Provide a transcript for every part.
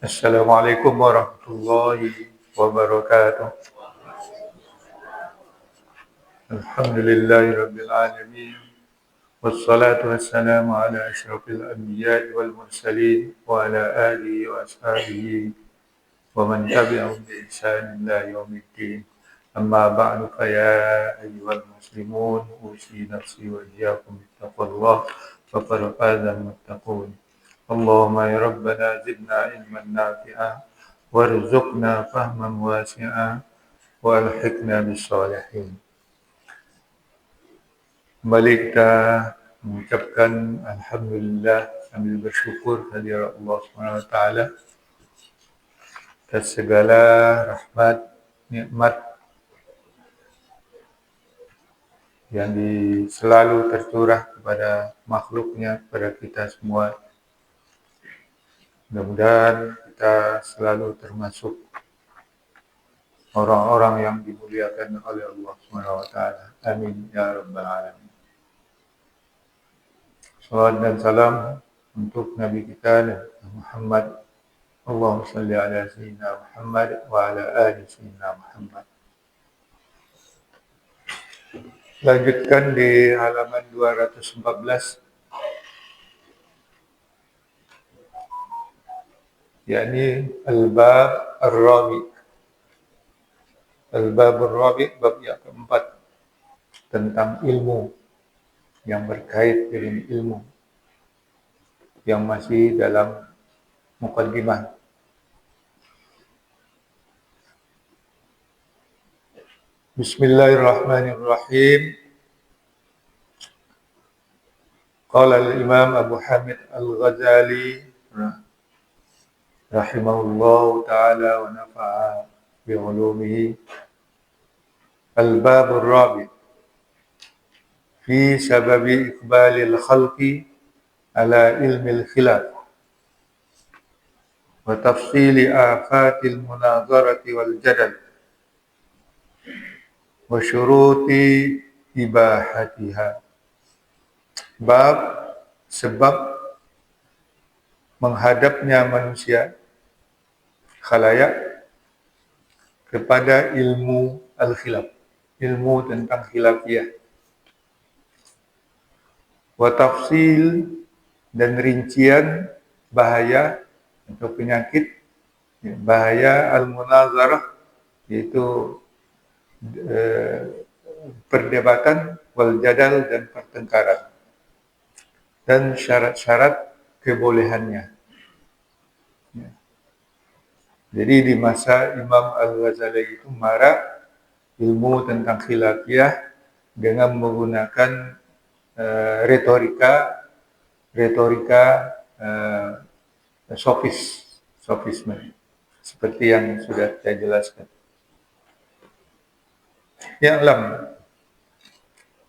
Assalamualaikum warahmatullahi wabarakatuh. Alhamdulillahi rabbil alamin. Wassalatu wassalamu ala asyrafil anbiya'i wal mursalin wa ala alihi wa ashabihi wa man tabi'ahum bi ihsanin ila yaumiddin. Amma ba'du fa ya ayyuhal muslimun usi nafsi wa iyyakum bittaqwallah faqad faza al-muttaqun. Allahumma ya rabbana zidna ilman nafi'a warzuqna fahman wasi'a wa alhiqna bis salihin. Kembali kita mengucapkan alhamdulillah sambil bersyukur kehadirat Allah Subhanahu wa taala atas segala rahmat nikmat yang selalu tercurah kepada makhluknya, kepada kita semua. Mudah-mudahan kita selalu termasuk orang-orang yang dimuliakan oleh Allah Subhanahu wa taala. Amin ya rabbal alamin. Salawat dan salam untuk Nabi kita Nabi Muhammad. Allahumma salli ala sayyidina Muhammad wa ala ali sayyidina Muhammad. Lanjutkan di halaman 214, yakni al-bab ar-rabi. Al-bab ar-rabi, bab yang keempat, tentang ilmu, yang berkait dengan ilmu, yang masih dalam muqaddimah. Bismillahirrahmanirrahim. Qala al-Imam Abu Hamid Al-Ghazali rahimahullahu ta'ala wa nafa'a bi'ulumihi. Al-bab ar-rabi fi sababi iqbalil khalqi ala ilmil khilaf wa tafsili afatil munazarati wal jadal wa syuruti ibahatiha. Bab sebab menghadapnya manusia khalayak kepada ilmu al-khilaf, ilmu tentang khilafiyah, wa tafsil dan rincian bahaya atau penyakit bahaya al-munazarah, yaitu perdebatan, wal jadal dan pertengkaran, dan syarat-syarat kebolehannya. Jadi di masa Imam Al-Ghazali itu marak ilmu tentang khilafiyah dengan menggunakan retorika sofisme, seperti yang sudah saya jelaskan. Ya'lam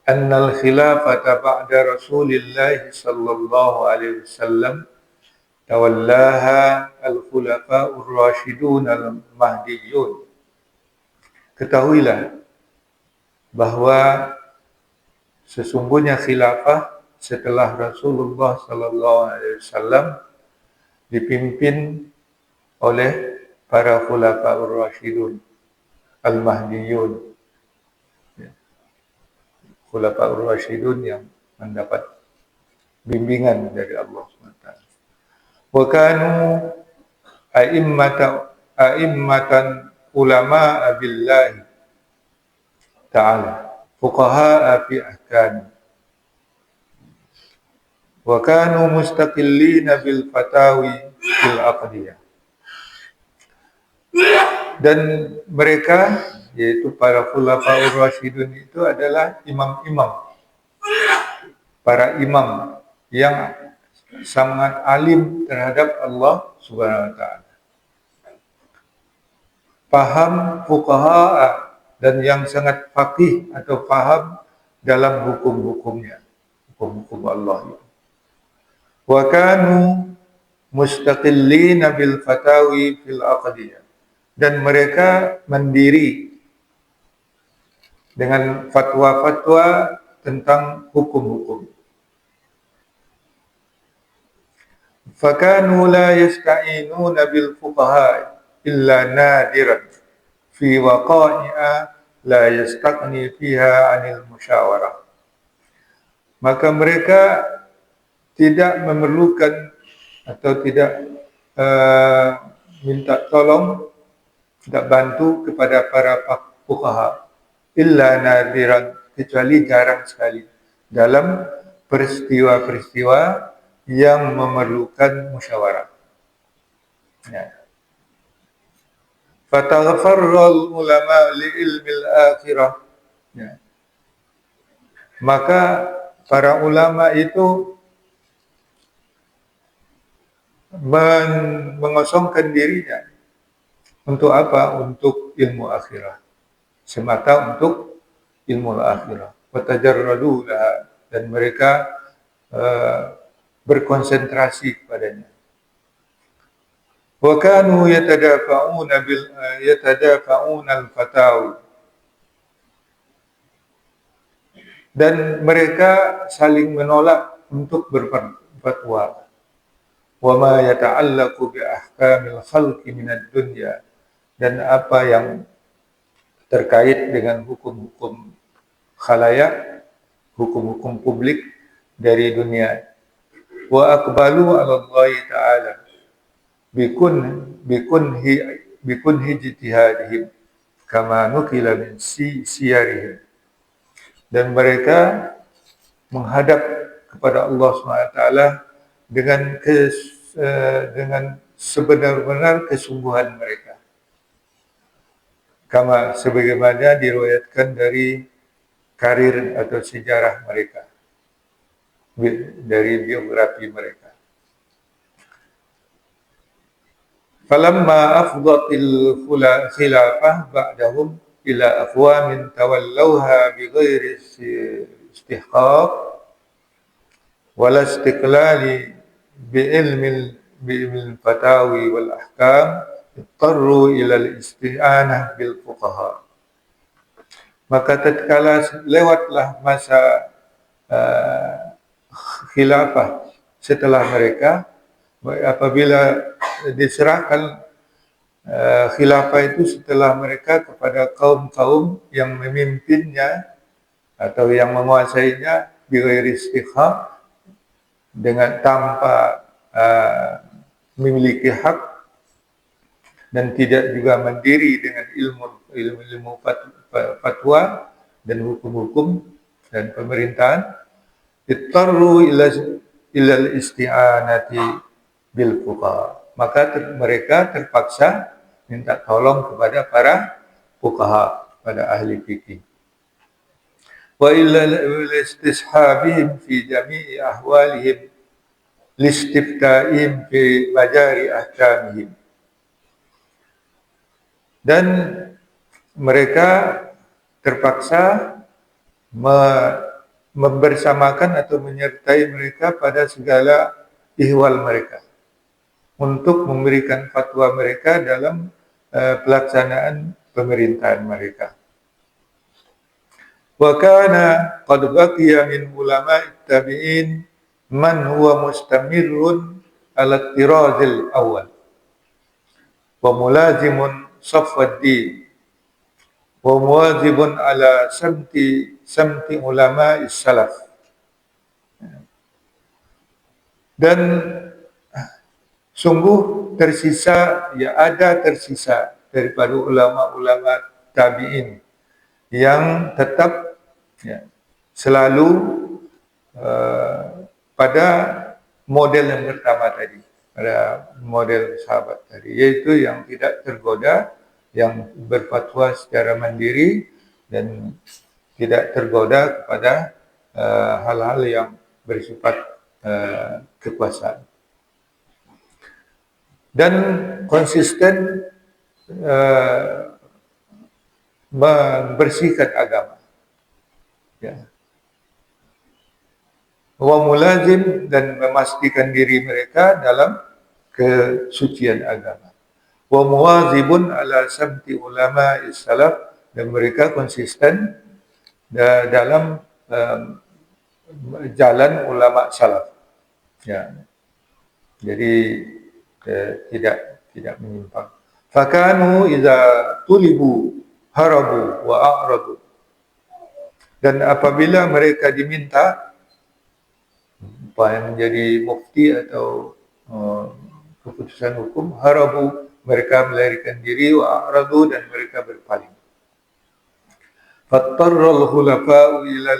annal khilafata ba'da Rasulillah sallallahu alaihi wasallam tawallaha al-khulafa'ur rasyidun al-mahdiyyun. Ketahuilah bahwa sesungguhnya khilafah setelah Rasulullah sallallahu alaihi wasallam dipimpin oleh para khulafa'ur rasyidun al-mahdiyyun. Khulafa'ur rasyidun yang mendapat bimbingan dari Allah SWT. Wa kanu a'immatan ulama'a billahi ta'ala fuqaha'a fi ahkami wa kanu mustaqillina bil fatawi fil aqdiyah. Dan mereka, yaitu para khulafa'ur rasyidun, itu adalah imam-imam, para imam yang sangat alim terhadap Allah Subhanahu wa taala. Paham fuqaha, dan yang sangat faqih atau paham dalam hukum-hukumnya, hukum-hukum Allah itu. Wa kanu mustaqillina bil fatawi fil aqdiyah. Dan mereka mendiri dengan fatwa-fatwa tentang hukum-hukum. fakanu la yasta'inuna bil fuqaha illa nadiran fi waqa'i'a la yastaqni fiha 'anil musyawarah. Maka mereka tidak memerlukan atau tidak minta tolong, tidak bantu kepada para fuqaha illa nadiran, kecuali jarang sekali dalam peristiwa-peristiwa yang memerlukan musyawarah. Ya. Fataghfarral ulama li ilmil akhirah. Ya. Maka para ulama itu mengosongkan dirinya untuk apa? Untuk ilmu akhirah. Semata untuk ilmu akhirah. Watajarradu laha, dan mereka berkonsentrasi kepadanya. Wa kanu yatadafa'una al-fatawi, dan mereka saling menolak untuk berfatwa. Wa ma yata'allaqu bi ahkamil khalqi minad dunya, dan apa yang terkait dengan hukum-hukum khalayak, hukum-hukum publik dari dunia. Wa aqbalu 'ala Allah Ta'ala bikunhi ijtihadihim kama nukila min siyarihim, dan mereka menghadap kepada Allah SWT dengan sebenar-benar kesungguhan mereka, kama sebagaimana diriwayatkan dari karir atau sejarah mereka, dari biografi mereka. Falamma afdatil khilafah ba'dahum ila aqwamin tawallawha bighairi istihqaq wala istiqlali bi'ilmil fatawi wal ahkam, ittaru ila al-isti'anah bil fuqaha. Maka tatkala lewatlah masa khilafah setelah mereka, apabila diserahkan khilafah itu setelah mereka kepada kaum-kaum yang memimpinnya atau yang menguasainya bighairi istihqaq, dengan tanpa memiliki hak dan tidak juga mandiri dengan ilmu fatwa dan hukum-hukum dan pemerintahan, ittaru ila isti'anati bil fuqaha, maka mereka terpaksa minta tolong kepada para fuqaha, pada ahli fikih. Wa illa istishabihim fi jami'i ahwalihim listifta'im fi majari ahkamihim, dan mereka terpaksa membersamakan atau menyertai mereka pada segala ihwal mereka untuk memberikan fatwa mereka dalam pelaksanaan pemerintahan mereka. Wa kana qad baqiya min ulama'it tabi'in man huwa mustamirrun ala tirazil awal wa mulazimun safwaddin wa muwazibun ala samti ulama'is salaf. Dan sungguh tersisa daripada ulama-ulama tabi'in yang tetap selalu pada model yang pertama tadi, pada model sahabat tadi, yaitu yang tidak tergoda, yang berfatwa secara mandiri dan tidak tergoda kepada hal-hal yang bersifat kekuasaan, dan konsisten membersihkan agama. Ya. Wa mulazim, dan memastikan diri mereka dalam kesucian agama. Wa muwazibun ala samti ulama salaf, dan mereka konsisten dalam jalan ulama salaf. Ya. Jadi tidak menyimpang. Fakanu idza tulibu harabu wa a'radu. Dan apabila mereka diminta menjadi mufti atau keputusan hukum, harabu, mereka melarikan diri, wa a'radu, dan mereka berpaling. Fattarral khulafa'u ila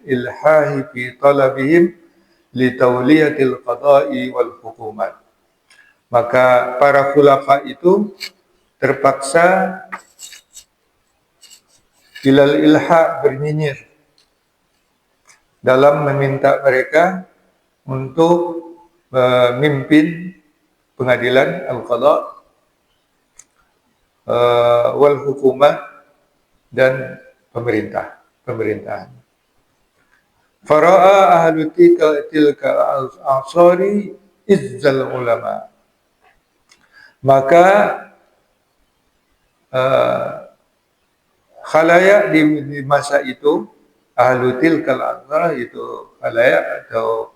ilhahi fi talabihim li tawliyatil qada'i wal hukumat. Maka para khulafa itu terpaksa ilal ilha, bernyinyir dalam meminta mereka untuk memimpin pengadilan al-qada wal hukumat dan pemerintahan. Fara'a ahlu tilka al-asari izzal ulama. Maka khalayak di masa itu, ahlu tilkal asar, itu khalayak atau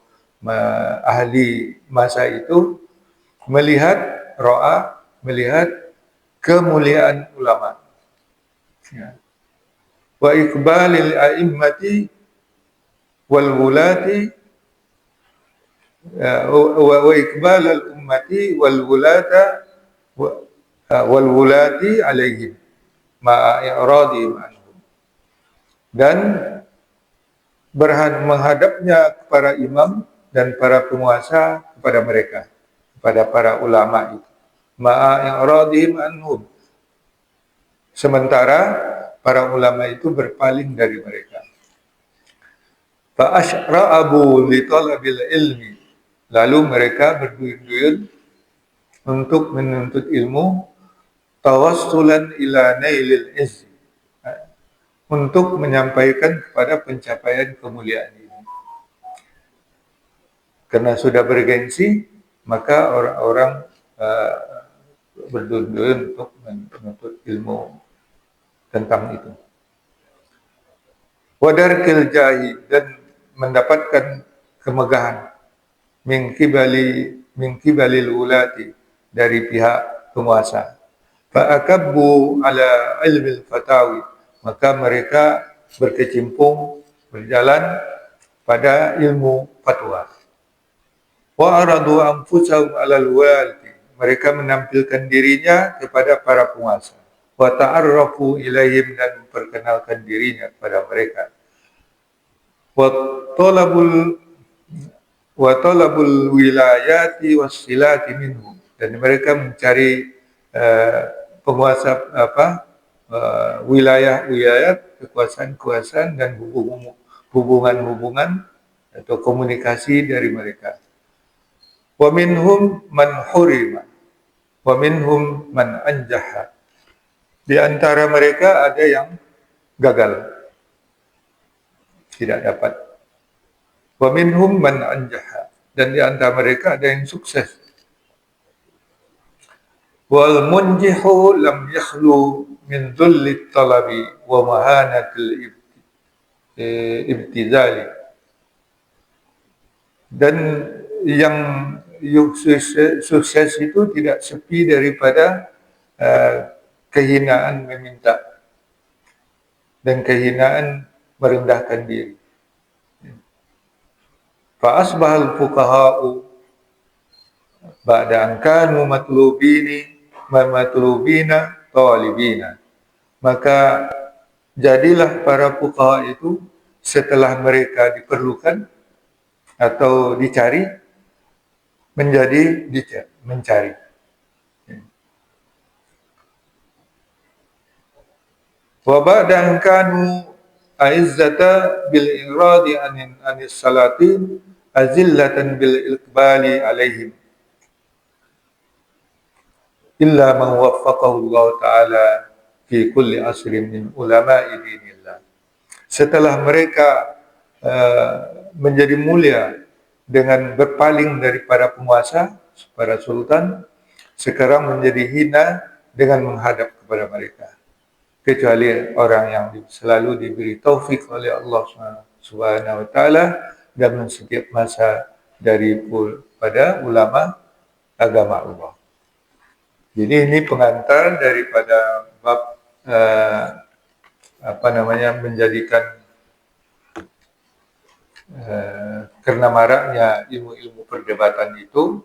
ahli masa itu melihat kemuliaan ulama, wa iqbalil a'immati wal wulati wa iqbalal ummati wal wulata wal wulati alaihim ma'a'iradi anhum, dan menghadapnya para imam dan para penguasa kepada mereka, kepada para ulama itu, ma'a'iradi anhum, sementara para ulama itu berpaling dari mereka. Fa'ashra'abu li talabil ilmi, lalu mereka berduyun-duyun untuk menuntut ilmu, tawassulan ila nailil izzi, untuk menyampaikan kepada pencapaian kemuliaan ini. Karena sudah bergengsi, maka orang-orang berduyun-duyun untuk menuntut ilmu tentang itu. Wadarkil jahi, dan mendapatkan kemegahan, min kibalil ulati, dari pihak penguasa. Fa'akabbu ala ilmil fatawi, maka mereka berkecimpung, berjalan pada ilmu fatwa. Wa aradu anfusahum alal walati, mereka menampilkan dirinya kepada para penguasa. Wa ta'arrafu ilaihim, dan memperkenalkan dirinya kepada mereka. Wa talabul wilayati wassilati minhum, dan mereka mencari penguasa wilayah, kekuasaan dan hubungan atau komunikasi dari mereka. Wa minhum man hurima wa minhum man anjaha, di antara mereka ada yang gagal, tidak dapat. Wa minhum man anjaha, dan di antara mereka ada yang sukses. Wal munjihu lam yakhlu min dhullit talabi wa mahanatil ibtizali, dan yang sukses itu tidak sepi daripada kehinaan meminta dan kehinaan merendahkan diri. Fa asbahal fuqaha'u ba'da an kanu matlubina talibina, maka jadilah para fuqaha itu setelah mereka diperlukan atau dicari, menjadi mencari. Wa ba'da an kanu a'izzata bil iradi anis salatin azillatan bil iqbali alaihim, illa man waffaqahu Allah ta'ala fi kulli asrin min ulama'i dinillah. Setelah mereka menjadi mulia dengan berpaling dari para penguasa, para sultan, sekarang menjadi hina dengan menghadap kepada mereka. Kecuali orang yang selalu diberi taufik oleh Allah Subhanahu wa ta'ala dalam setiap masa, dari pada ulama agama Allah. Jadi ini pengantar daripada bab menjadikan karena maraknya ilmu-ilmu perdebatan itu,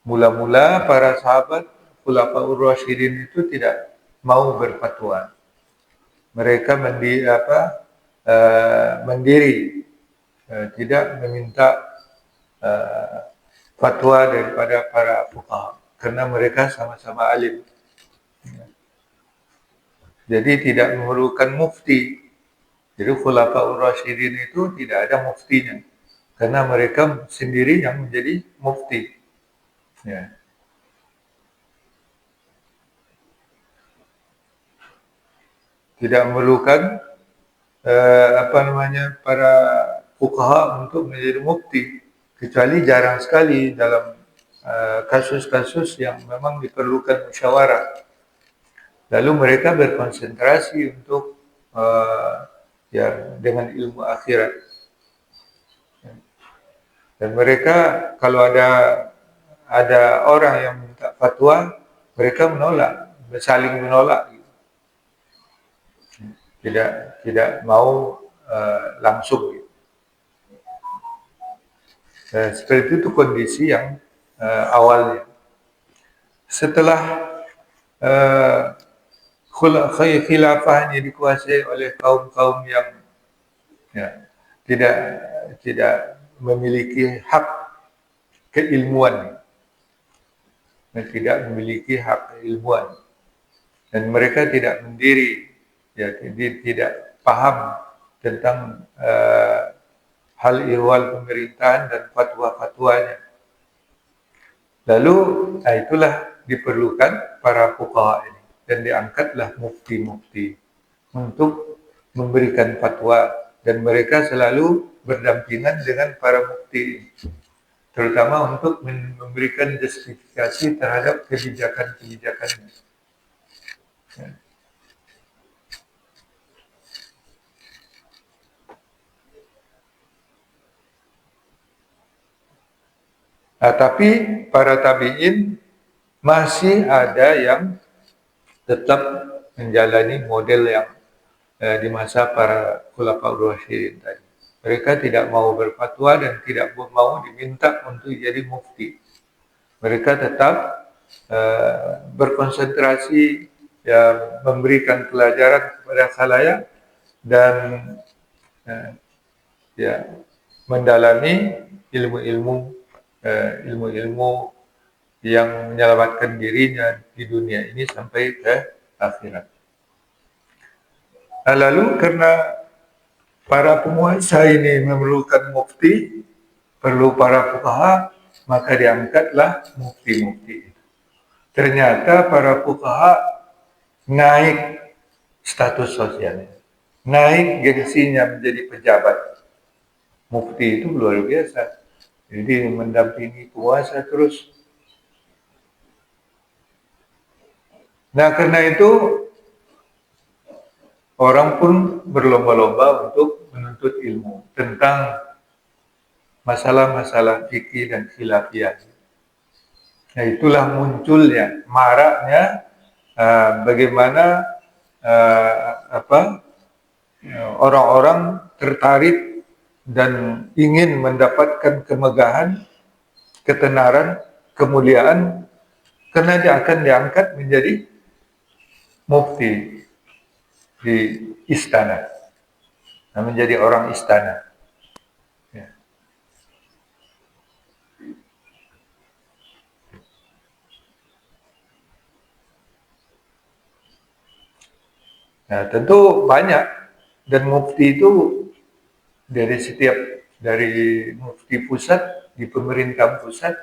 mula-mula para sahabat Khulafaur Rasyidin itu tidak mau berfatwa. Mereka mendiri, tidak meminta fatwa daripada para fuqaha karena mereka sama-sama alim. Jadi tidak memerlukan mufti. Jadi Khulafaur Rasyidin itu tidak ada muftinya karena mereka sendiri yang menjadi mufti. Ya. Tidak memerlukan para fuqaha untuk menjadi mufti, kecuali jarang sekali dalam kasus-kasus yang memang diperlukan musyawarah. Lalu mereka berkonsentrasi untuk dengan ilmu akhirat. Dan mereka kalau ada orang yang minta fatwa, mereka menolak, saling menolak. Tidak mau langsung. Seperti itu kondisi yang awalnya. Setelah khilafahnya dikuasai oleh kaum-kaum yang tidak memiliki hak keilmuan, dan tidak memiliki hak keilmuan, dan mereka tidak mendiri, tidak paham tentang hal ihwal pemerintahan dan fatwa-fatwanya. Lalu itulah diperlukan para fuqaha ini, dan diangkatlah mufti-mufti untuk memberikan fatwa, dan mereka selalu berdampingan dengan para mufti, terutama untuk memberikan justifikasi terhadap kebijakan-kebijakannya. Tapi para tabi'in masih ada yang tetap menjalani model yang di masa para Khulafaur Rasyidin tadi. Mereka tidak mau berfatwa dan tidak mau diminta untuk jadi mufti. Mereka tetap berkonsentrasi, memberikan pelajaran kepada khalayak dan mendalami ilmu-ilmu yang menyelamatkan dirinya di dunia ini sampai ke akhirat. Lalu karena para penguasa ini memerlukan mufti, perlu para fuqaha, maka diangkatlah mufti-mufti. Ternyata para fuqaha naik status sosialnya, naik gengsinya menjadi pejabat. Mufti itu luar biasa. Jadi mendampingi penguasa terus. Nah, karena itu orang pun berlomba-lomba untuk menuntut ilmu tentang masalah-masalah fikih dan khilafiyah. Nah, itulah munculnya, maraknya bagaimana orang-orang tertarik dan ingin mendapatkan kemegahan, ketenaran, kemuliaan, karena dia akan diangkat menjadi mufti di istana, menjadi orang istana. Nah, tentu banyak, dan mufti itu dari mufti pusat di pemerintah pusat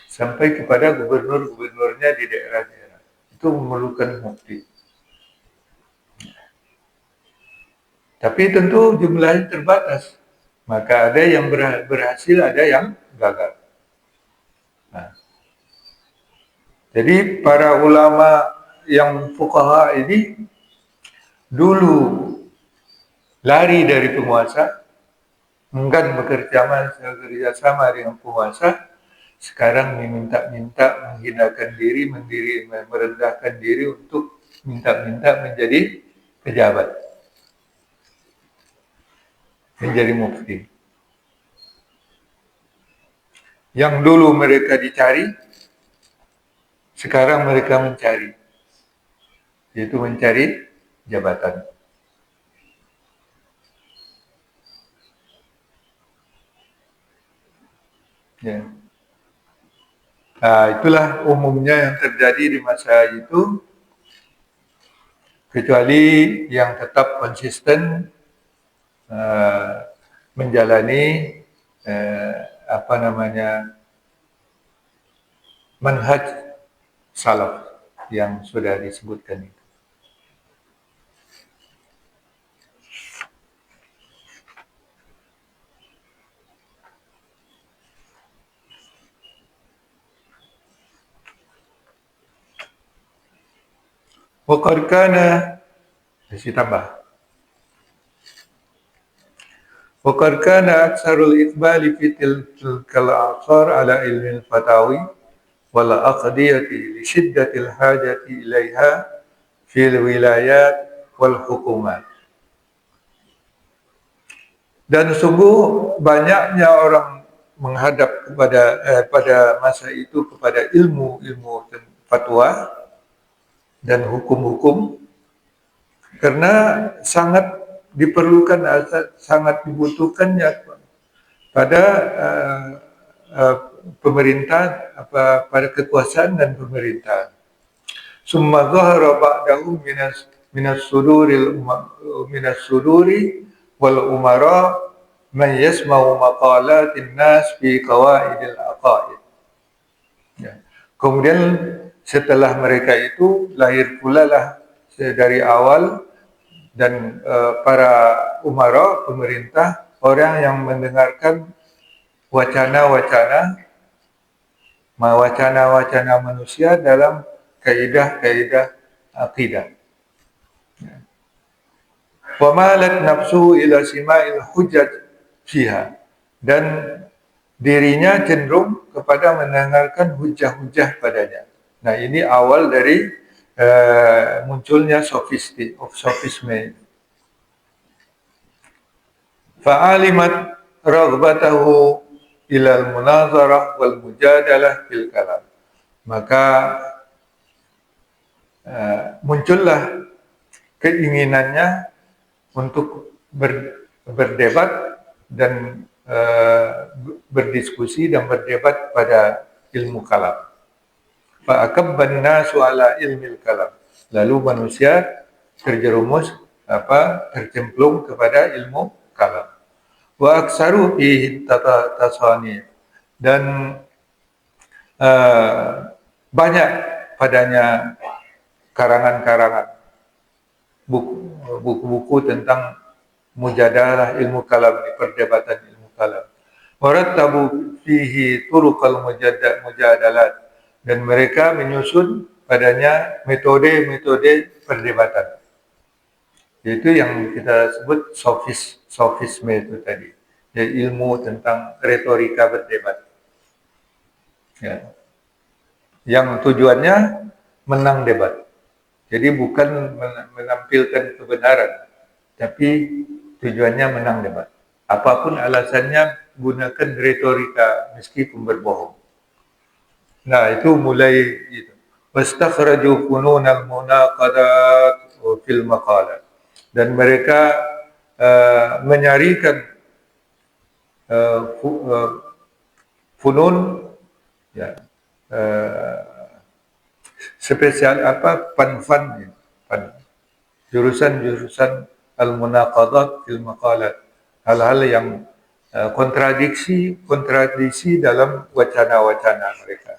sampai kepada gubernur-gubernurnya di daerah-daerah, itu memerlukan mufti. Tapi tentu jumlahnya terbatas, maka ada yang berhasil, ada yang gagal. Nah, jadi para ulama yang fuqaha ini dulu lari dari penguasa, enggan bekerja sama dengan penguasa, sekarang meminta-minta, menghinakan diri, merendahkan diri untuk minta-minta menjadi pejabat, menjadi mufti. Yang dulu mereka dicari, sekarang mereka mencari, yaitu mencari jabatan. Ya. Nah, itulah umumnya yang terjadi di masa itu, kecuali yang tetap konsisten menjalani apa namanya manhaj salaf yang sudah disebutkan itu. Waqad kana, masih tambah. Waqad kana aktsarul iqbali fi tilkal a'sar ala ilmi al-fatawi wal aqdiyati li shiddatil hajati ilaiha fil wilayat wal hukumat. Dan sungguh banyaknya orang menghadap kepada pada masa itu kepada ilmu fatwa dan hukum-hukum, karena sangat diperlukan, sangat dibutuhkannya pada pemerintah, pada kekuasaan dan pemerintahan. Summa dhahara ba'dahu minas suduri wal umara man yasma'u maqalatin nas fi qawaidil aqaid. Ya. Kemudian setelah mereka itu lahir pula lah dari awal dan para umara, pemerintah, orang yang mendengarkan wacana-wacana manusia dalam kaidah-kaidah akidah. Wa malat nafsu ila sima'il hujjat fiha, dan dirinya cenderung kepada mendengarkan hujah-hujah padanya. Nah, ini awal dari munculnya sofisme. Fa'alimat raghbatahu ilal munazarah wal mujadalah fil kalam. Maka muncullah keinginannya untuk berdebat dan berdiskusi dan berdebat pada ilmu kalam. Fa'akabban nasu ala ilmil kalam. Lalu manusia terjerumus tercemplung kepada ilmu kalam. Wa aksaru fihi tasani, dan banyak padanya karangan-karangan, buku-buku tentang mujadalah ilmu kalam, perdebatan ilmu kalam. Warattabu fihi turuqal mujadalat, dan mereka menyusun padanya metode-metode perdebatan. Itu yang kita sebut sofisme itu tadi, ya, ilmu tentang retorika berdebat, ya, yang tujuannya menang debat. Jadi bukan menampilkan kebenaran, tapi tujuannya menang debat. Apapun alasannya, gunakan retorika meskipun berbohong. Nah, itu mulai itu. Wastakhraju fununal munaqadat fil maqalat. Dan mereka menyarikan funun, ya, spesial fan jurusan al-munaqadat fil maqalat, hal-hal yang kontradiksi dalam wacana-wacana mereka.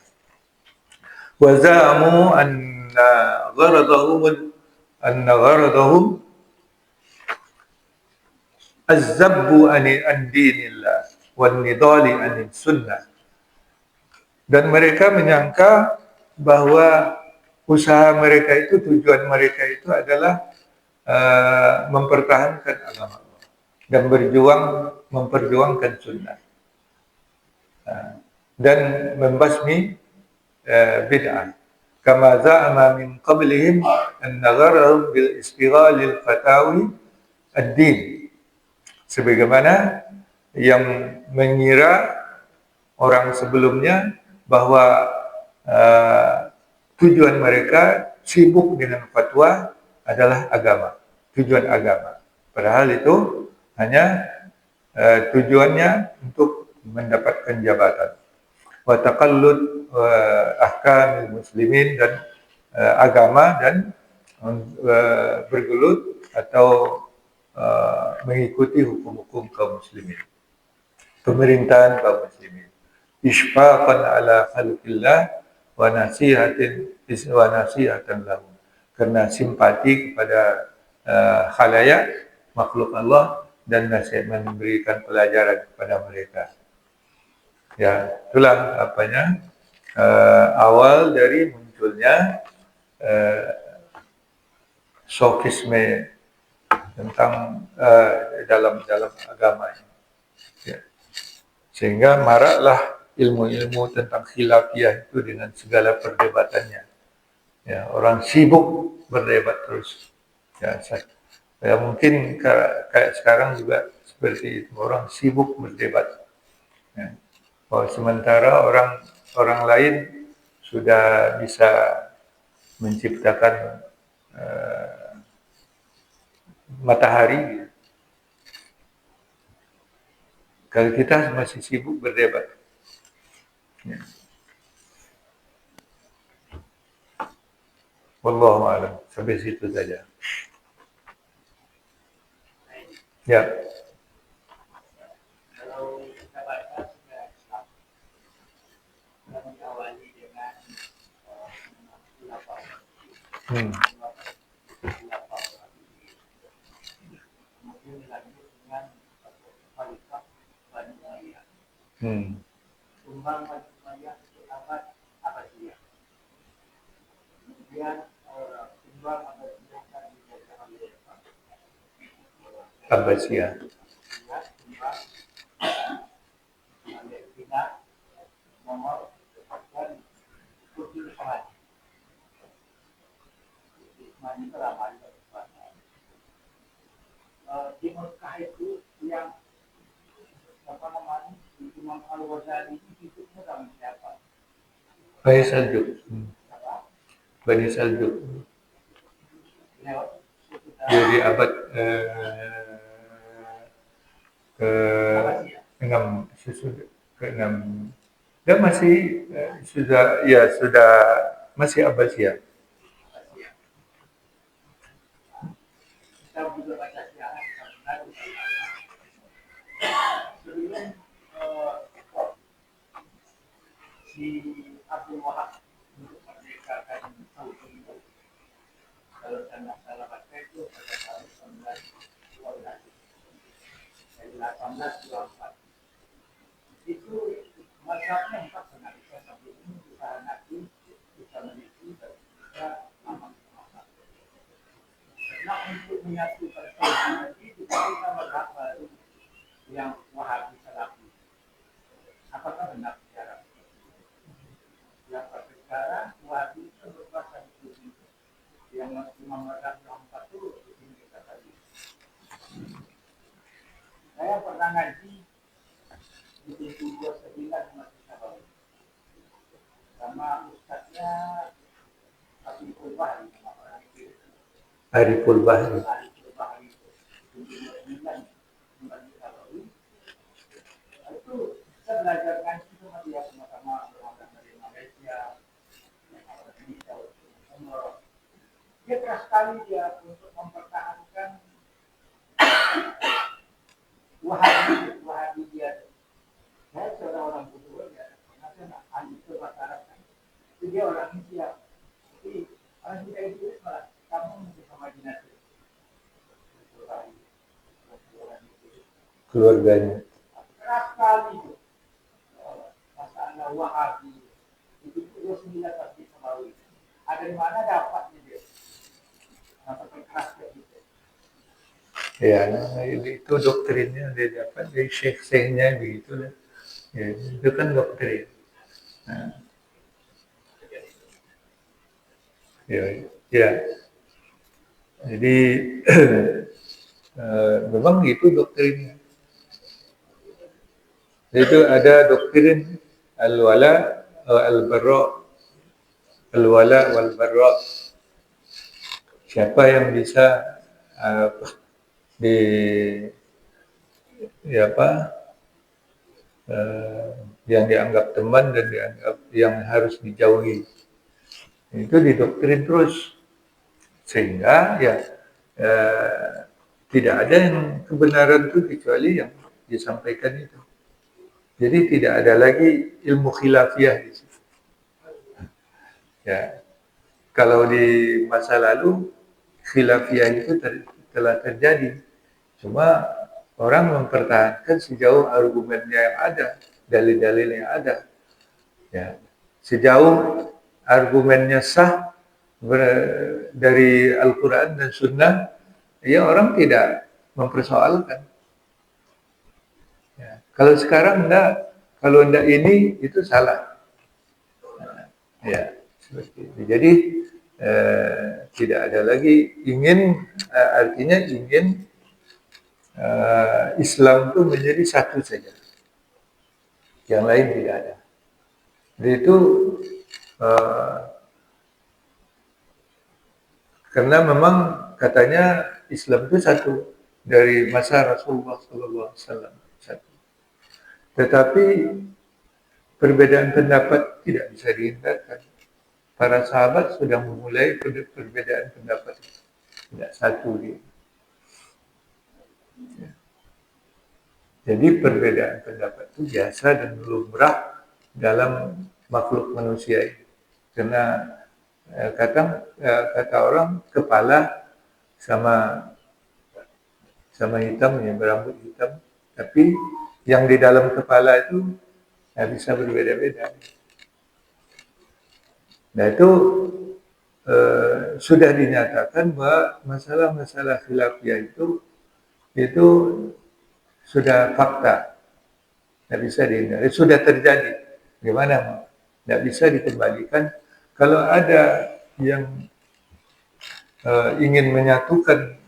Wa za'amu anna gharadahum az-zabbu an dinillah wan nidali an sunnah. Dan mereka menyangka bahwa usaha mereka itu, tujuan mereka itu adalah mempertahankan agama Allah dan memperjuangkan sunnah. dan membasmi bid'ah. Kama za'ama min qablihim an nagharahum bil istighalil fatawi ad-din. Sebagaimana yang mengira orang sebelumnya bahwa tujuan mereka sibuk dengan fatwa adalah agama, tujuan agama. Padahal itu hanya tujuannya untuk mendapatkan jabatan. Wa taqallud ahkamil muslimin, dan agama dan bergelut atau mengikuti hukum-hukum kaum muslimin, pemerintahan kaum muslimin. Isfaqan ala khalqillah wa nasihatan lahum, karena simpati kepada khalayak makhluk Allah dan nasihat, memberikan pelajaran kepada mereka. Ya, itulah awal dari munculnya sofisme tentang dalam agama ini. Ya. Sehingga maraklah ilmu-ilmu tentang khilafiyah itu dengan segala perdebatannya. Ya, orang sibuk berdebat terus. Ya, mungkin kayak sekarang juga seperti itu, orang sibuk berdebat. Ya. Sementara orang lain sudah bisa menciptakan matahari. Kalau kita masih sibuk berdebat. Ya. Wallahu a'lam. Sampai situ saja. Ya. Kalau kita baca sejarah Islam yang diawali dengan khilafah. Kemudian dilanjut dengan khalifah Bani Umayyah. Tumbang Bani Umayyah itu abad Abbasiyah. Kemudian tumbang Abbasiyah kan dijajah oleh Abbasiyah. nomor dan Turki Salat. Ismail itu ramai berkuasa. Di Mekah itu yang Imam Al-Ghazali itu nama siapa? Bani Saljuk. Bani Saljuk. Dari abad ke-6 sesudah ke-6. Dan masih sudah masih Abbasiyah. Kita juga baca sejarah sebelum si Abdul Wahab untuk merdekakan Saudi itu, kalau saya salah baca itu pada tahun 1912 dari 1824 itu mazhabnya 4 benar. Sampai ini bisa Nabi, bisa Maliki, dan bisa Ahmad. Nah, untuk menyatu persoalan tadi kita mazhab baru yang Wahabi Salafi. Apakah benar sejarah? Yang sekarang Wahabi itu berkuasa di yang Imam Mazhab yang 4 itu ini kita tadi. Saya pernah ngaji di pintu 29 Masjid Nabawi sama ustaznya Ariful Bahri. Ariful Bahri. Itu saya belajar ngaji sama dia sama-sama orang dari Malaysia, dia keras sekali dia untuk mempertahankan Wahabi dia. Saya seorang orang Buddha ya, karena ahli itu masyarakat. Jadi dia orang India. Jadi orang India itu malah kamu mesti sama dinasti. Keluarganya. Keras sekali itu. Masalah Wahabi. Itu dia 9 pasti semawi. Ada di mana dapatnya dia? Sampai keras kayak gitu. Ya, nah, itu doktrinnya dia dapat dari syekh-syekhnya begitu lah. Ya, itu kan doktrin. Nah, ya, ya. Jadi memang itu doktrinnya. Itu ada doktrin al-wala al-bara, al-wala wal-bara. Siapa yang bisa uh, di ya apa yang dianggap teman dan dianggap yang harus dijauhi, itu didoktrin terus sehingga ya eh, tidak ada yang kebenaran itu kecuali yang disampaikan itu. Jadi tidak ada lagi ilmu khilafiyah di situ. Ya, kalau di masa lalu khilafiyah itu telah terjadi, cuma orang mempertahankan sejauh argumennya yang ada, dalil-dalil yang ada. Ya, sejauh argumennya sah dari Al-Quran dan Sunnah, ya orang tidak mempersoalkan. Ya. Kalau sekarang enggak, kalau enggak ini itu salah. Ya, seperti itu. Jadi tidak ada lagi ingin artinya ingin Islam itu menjadi satu saja, yang lain tidak ada. Jadi itu uh, karena memang katanya Islam itu satu dari masa Rasulullah SAW satu. Tetapi perbedaan pendapat tidak bisa dihindarkan. Para sahabat sudah memulai perbedaan pendapat, tidak satu dia. Jadi perbedaan pendapat itu biasa dan lumrah dalam makhluk manusia ini. Karena kata orang kepala sama hitam ya, berambut hitam, tapi yang di dalam kepala itu bisa berbeda-beda. Nah itu sudah dinyatakan bahwa masalah-masalah khilafiyah itu sudah fakta, tidak bisa dihindari, sudah terjadi. Gimana? Tidak bisa dikembalikan. Kalau ada yang ingin menyatukan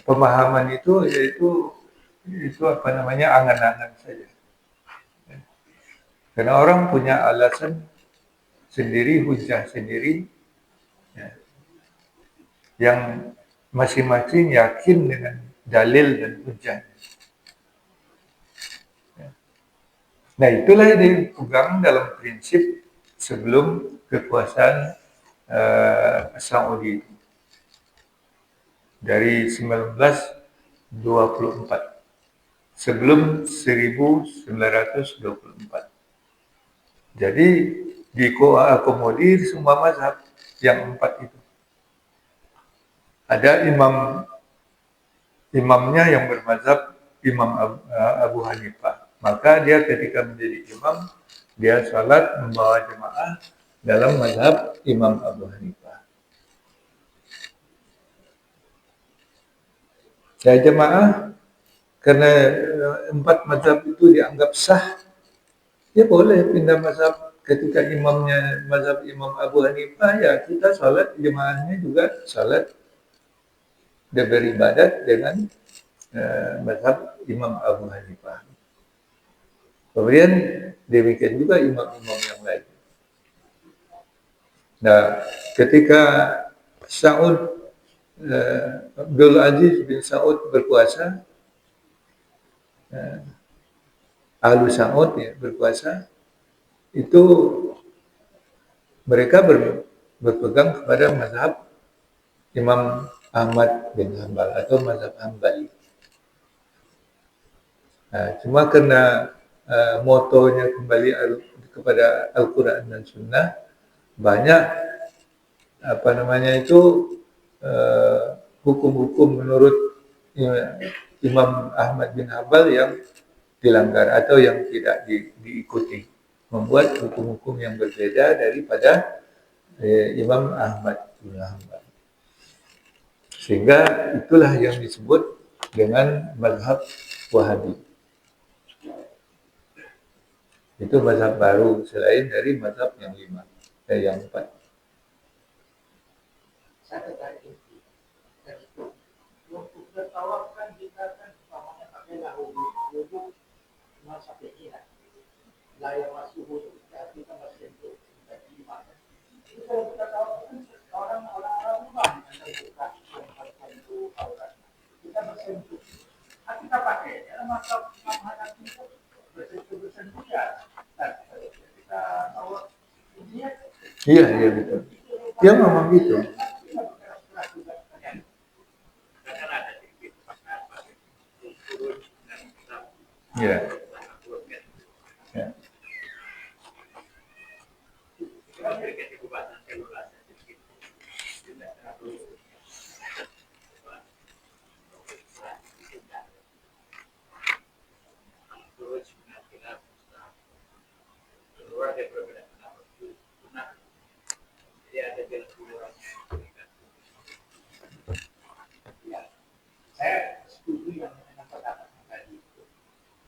pemahaman itu, yaitu apa namanya, angan-angan saja. Karena orang punya alasan sendiri, hujah sendiri, ya, yang masing-masing yakin dengan dalil dan hujah. Nah itulah yang dipegang dalam prinsip sebelum kekuasaan Saudi dari 1924 sebelum 1924. Jadi diakomodir semua mazhab yang 4 itu. Ada imamnya yang bermazhab Imam Abu Hanifah. Maka dia ketika menjadi imam, dia salat membawa jemaah dalam mazhab Imam Abu Hanifah. Ya jemaah, karena 4 mazhab itu dianggap sah, ya boleh pindah mazhab. Ketika imamnya mazhab Imam Abu Hanifah, ya kita salat, jemaahnya juga salat dan beribadat dengan mazhab Imam Abu Hanifah. Kemudian demikian juga imam-imam yang lain. Nah, ketika Abdul Aziz bin Saud berkuasa, Ahlu Saud ya, berkuasa, itu mereka berpegang kepada mazhab Imam Ahmad bin Hanbal atau mazhab Hanbali. Nah, cuma karena motonya kembali kepada Al-Quran dan Sunnah, banyak hukum-hukum menurut Imam Ahmad bin Hanbal yang dilanggar atau yang tidak diikuti, membuat hukum-hukum yang berbeda daripada Imam Ahmad bin Hanbal. Sehingga itulah yang disebut dengan mazhab Wahabi. Itu mazhab baru selain dari mazhab yang yang 4. Saya tertarik itu. Untuk bertawaf kan kita kan umpamanya pakai wudhu masa pikiran. Layar masuk wudhu kita masih itu lima. Itu kalau kita tahu kan orang-orang rumah yang terbuka yang tertentu kita bersentuh. Kita pakai dalam masa menghadapi itu bersentuh ya. Dan kita tahu dia Iya, iya betul. Dia memang gitu. Iya. Ya. Saya setuju yang dengan pendapat tadi itu.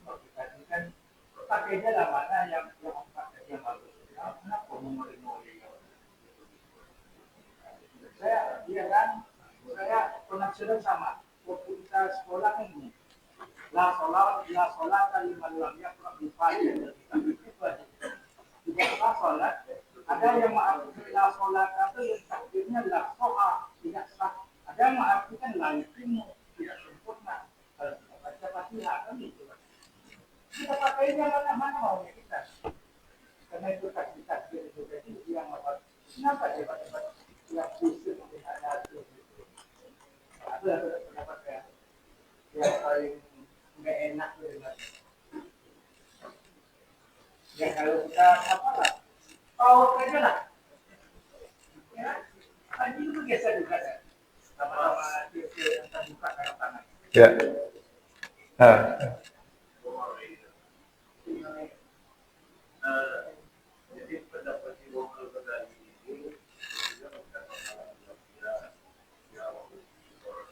Kalau kita ini kan pakainya lah mana yang pakai yang bagus. Kenapa memori-mori? Saya dia kan saya penafsiran sama. Waktu kita sekolah kan ini. La solat kali malamnya kurang dipakai. Itu aja. Tidak sholat. Ada yang mengartikan la solat itu yang takdirnya la soha tidak sah. Ada yang mengartikan la yukimu tidak sempurna. Kalau kita baca Fatihah kan itu. Kita pakainya mana maunya kita. Karena itu takdir itu jadi yang apa? Kenapa debat-debat yang khusus tidak ada itu? Ada pendapat yang paling nggak enak dengan ya kalau kita apa lah tahu aja lah ya tadi itu biasa juga kan sama-sama yang terbuka kayak tangan Ya. Nah, jadi pendapat Imam Al-Ghazali ini ya.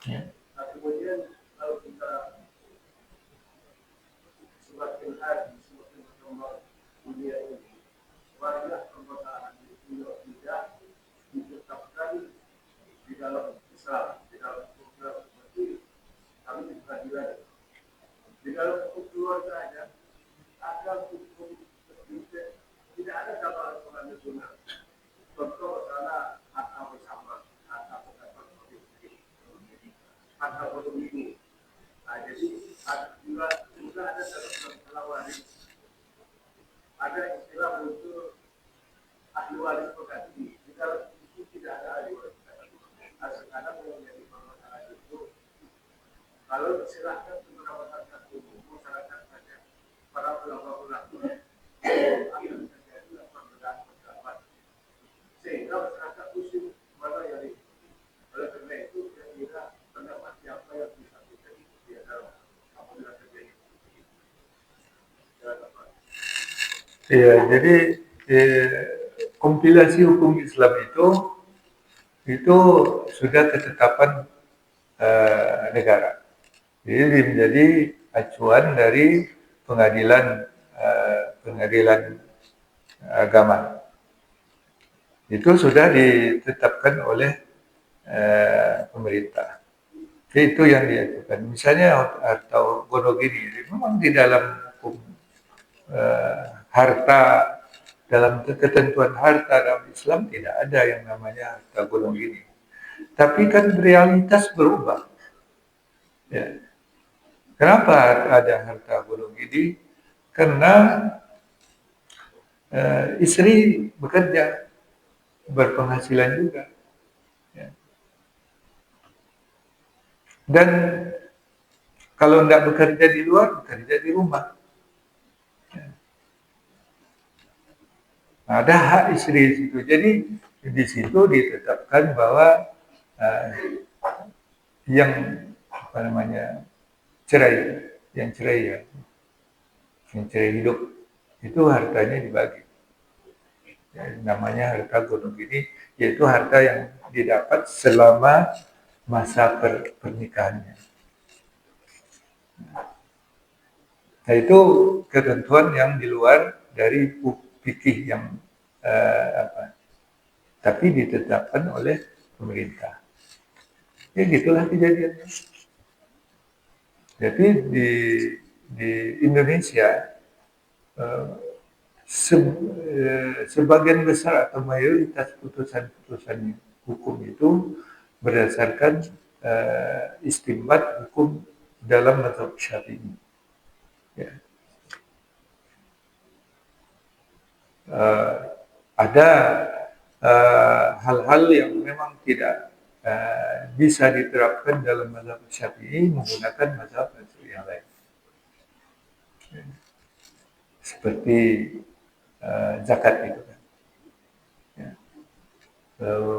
Ya. kemudian kalau kita semakin hari semakin berkembang dunia ini banyak permasalahan itu tidak ditetapkan di dalam Islam, di dalam program seperti kami di pengadilan, di dalam hukum keluarga ada hukum tidak ada gambaran pengadilan sunnah. Contoh masalah harta bersama, harta pendapat harta ekonomi. Jadi juga ada dalam waris, ada istilah untuk ahli waris pengganti. Di dalam itu tidak ada ahli waris pengganti. Sekarang yang menjadi permasalahan itu, kalau diserahkan ke masyarakat umum, masyarakat saja, para ulama-ulama akan terjadi perbedaan pendapat, sehingga masyarakat muslim mana yang diikuti. Oleh karena itu, saya kira pendapat siapa yang disampaikan itu dia dalam apabila terjadi. Iya, jadi kompilasi hukum Islam itu sudah ketetapan negara. Jadi menjadi acuan dari pengadilan agama. Itu sudah ditetapkan oleh pemerintah. Itu yang diajukan. Misalnya harta gonogini, memang di dalam hukum harta, dalam ketentuan harta dalam Islam tidak ada yang namanya harta gonogini. Tapi kan realitas berubah. Ya. Kenapa ada harta gonogini? Karena istri bekerja, berpenghasilan juga. Ya. Dan kalau tidak bekerja di luar, bekerja di rumah. Ya. Ada hak istri di situ. Jadi di situ ditetapkan bahwa yang cerai, yang cerai hidup itu hartanya dibagi. Ya, namanya harta gunung ini, yaitu harta yang didapat selama masa pernikahannya. Nah itu ketentuan yang di luar dari fikih yang tapi ditetapkan oleh pemerintah. Ya gitulah kejadiannya. Jadi di Indonesia sebagian besar atau mayoritas putusan-putusan hukum itu berdasarkan istinbat hukum dalam mazhab Syafi'i. Ya. Ada hal-hal yang memang tidak bisa diterapkan dalam mazhab Syafi'i menggunakan mazhab yang lain. Ya. Seperti zakat itu kan. Ya. Lalu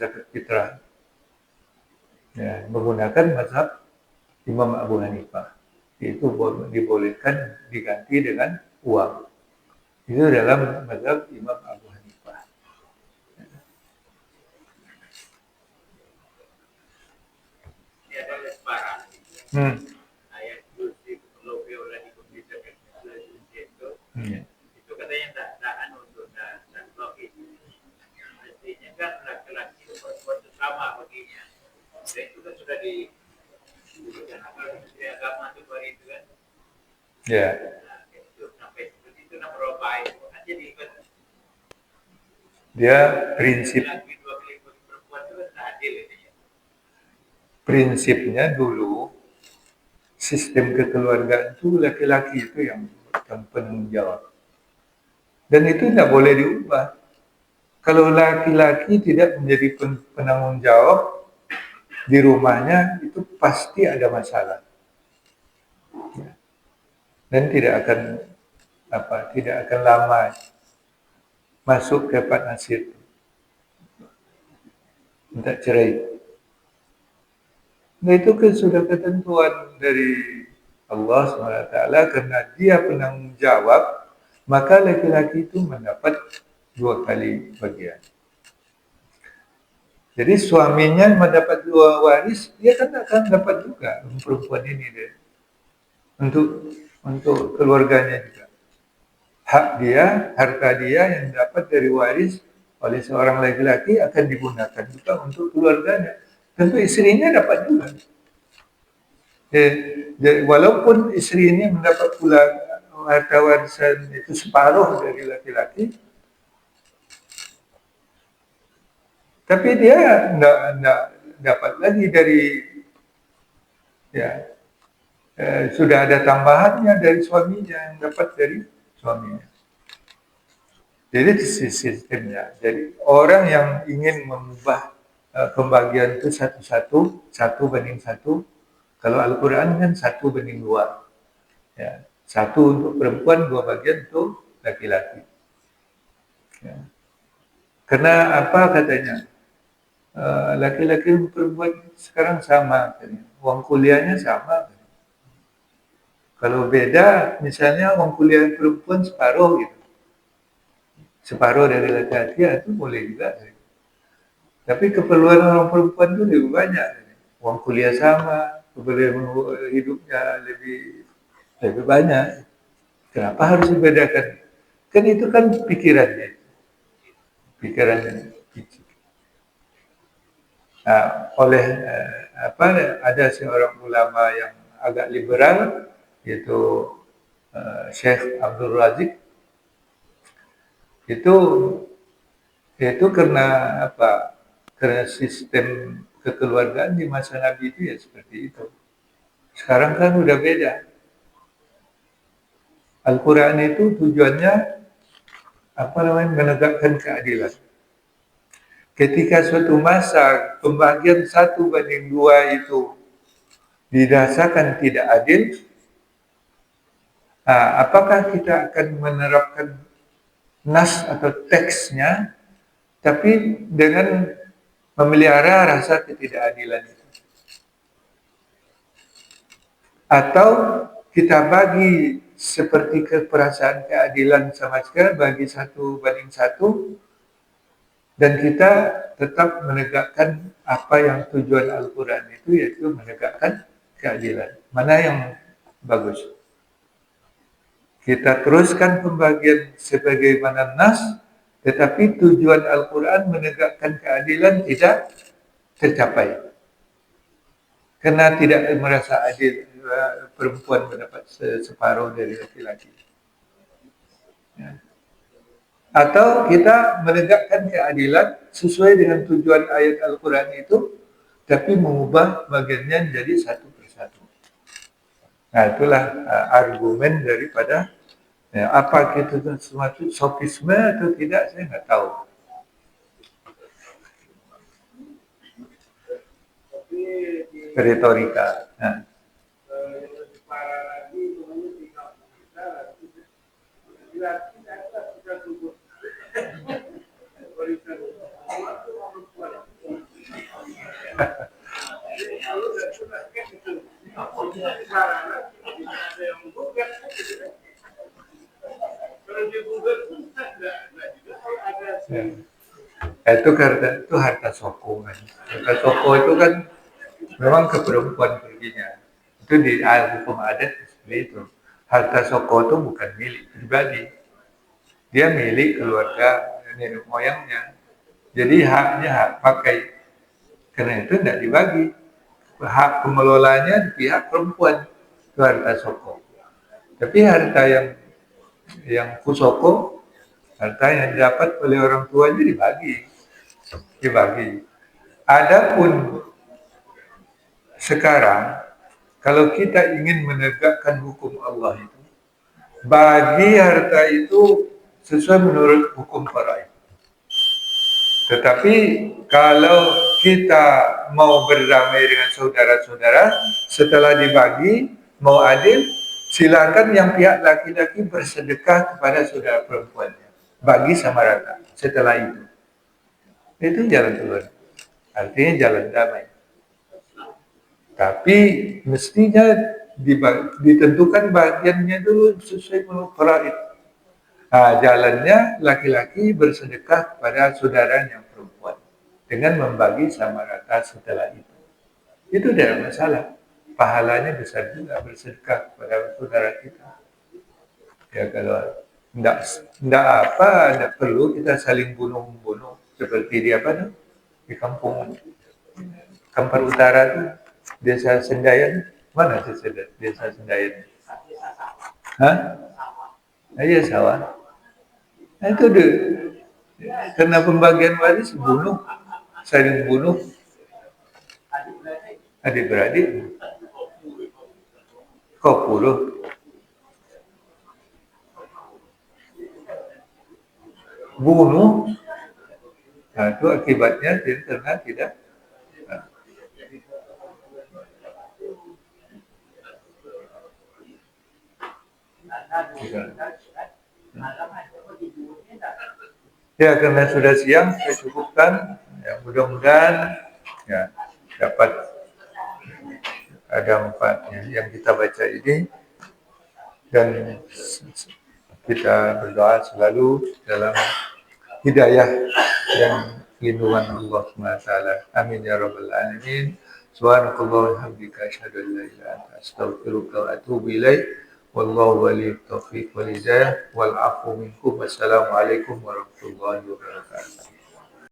zakat fitrah. Ya, menggunakan mazhab Imam Abu Hanifah. Itu dibolehkan diganti dengan uang. Itu dalam mazhab Imam Abu Hanifah. Ayat itu katanya tak untuk tak logis. Artinya kan laki-laki itu perempuan itu sama baginya. Dan itu kan sudah disebutkan di agama itu hari itu kan. Ya. Nah, itu sampai seperti itu berubah itu kan jadi kan. Dia prinsip. Laki dua kali perempuan itu kan adil itu ya. Prinsipnya dulu sistem kekeluargaan itu laki-laki itu yang penanggung jawab. Dan itu tidak boleh diubah. Kalau laki-laki tidak menjadi penanggung jawab di rumahnya, itu pasti ada masalah. Dan tidak akan lama masuk ke nasir, minta cerai. Nah itu kan sudah ketentuan dari Allah SWT, karena dia penanggung jawab, maka laki-laki itu mendapat 2 kali bagian. Jadi suaminya mendapat 2 waris, dia kan akan dapat juga perempuan ini deh. Untuk keluarganya juga. Hak dia, harta dia yang dapat dari waris oleh seorang laki-laki akan digunakan juga untuk keluarganya. Tentu istrinya dapat juga. Jadi, walaupun istri ini mendapat pula harta warisan itu separuh dari laki-laki, tapi dia tidak dapat lagi dari sudah ada tambahannya dari suaminya yang dapat dari suaminya. Jadi sistemnya. Jadi orang yang ingin mengubah pembagian itu satu banding satu. Kalau Al-Quran kan 1:2. Ya. 1 untuk perempuan, 2 bagian untuk laki-laki. Ya. Karena apa katanya? Laki-laki dan perempuan sekarang sama, katanya. Uang kuliahnya sama. Kalau beda, misalnya uang kuliah perempuan separuh gitu. Separuh dari laki-laki itu boleh juga. Tapi keperluan orang perempuan itu lebih banyak. Uang kuliah sama, keperluan hidupnya lebih banyak. Kenapa harus dibedakan? Kan itu kan pikirannya. Ada seorang ulama yang agak liberal, yaitu Syekh Abdul Razik. Itu karena apa? Karena sistem kekeluargaan di masa Nabi itu ya seperti itu. Sekarang kan udah beda. Al-Quran itu tujuannya menegakkan keadilan. Ketika suatu masa pembagian 1:2 itu dirasakan tidak adil, apakah kita akan menerapkan nas atau teksnya, tapi dengan memelihara rasa ketidakadilan itu? Atau kita bagi seperti keperasaan keadilan sama sekali, bagi 1:1, dan kita tetap menegakkan apa yang tujuan Al-Quran itu, yaitu menegakkan keadilan. Mana yang bagus? Kita teruskan pembagian sebagaimana nas, tetapi tujuan Al-Quran menegakkan keadilan tidak tercapai. Karena tidak merasa adil, perempuan mendapat separuh dari laki-laki. Ya. Atau kita menegakkan keadilan sesuai dengan tujuan ayat Al-Quran itu, tapi mengubah bagiannya menjadi satu persatu. Nah, itulah argumen daripada apa itu semacam sofisme atau tidak, saya nggak tahu. Retorika. Nah. Itu harta soko kan. Harta soko itu kan memang ke perempuan perginya. Itu di hukum adat seperti itu. Harta soko itu bukan milik pribadi. Dia milik keluarga nenek moyangnya. Jadi haknya hak pakai. Karena itu tidak dibagi. Hak pengelolanya di pihak perempuan. Itu harta soko. Tapi harta yang kusoko, harta yang didapat oleh orang tuanya dibagi. Adapun sekarang, kalau kita ingin menegakkan hukum Allah itu, bagi harta itu sesuai menurut hukum faraid. Tetapi kalau kita mau berdamai dengan saudara-saudara, setelah dibagi, mau adil, silakan yang pihak laki-laki bersedekah kepada saudara perempuannya. Bagi sama rata. Setelah itu jalan keluar. Artinya jalan damai. Tapi mestinya ditentukan bagiannya dulu sesuai menurut faraid. Nah, jalannya laki-laki bersedekah kepada saudaranya yang perempuan dengan membagi sama rata setelah itu. Itu tidak masalah. Pahalanya besar juga bersedekah kepada saudara kita. Ya kalau tidak perlu kita saling bunuh-bunuh seperti di di kampung Kampar Utara itu, desa Sendayan. Mana desa Sendayan? Hah? Iya sawah. Nah, itu karena pembagian waris saling bunuh, adik-beradik, kau bunuh. Nah, itu akibatnya karena tidak. Ya, karena sudah siang, saya cukupkan. Ya, mudah-mudahan ya dapat ada manfaatnya yang kita baca ini, dan kita berdoa selalu dalam hidayah yang lindungan Allah SWT. Amin ya rabbal alamin. Subhanakallah wa hamdika asyhadu an la ilaha illa anta astaghfiruka wa atubu ilaik. Wallahu waliyut taufiq wal hidayah wal afu minkum. Wassalamualaikum warahmatullahi wabarakatuh.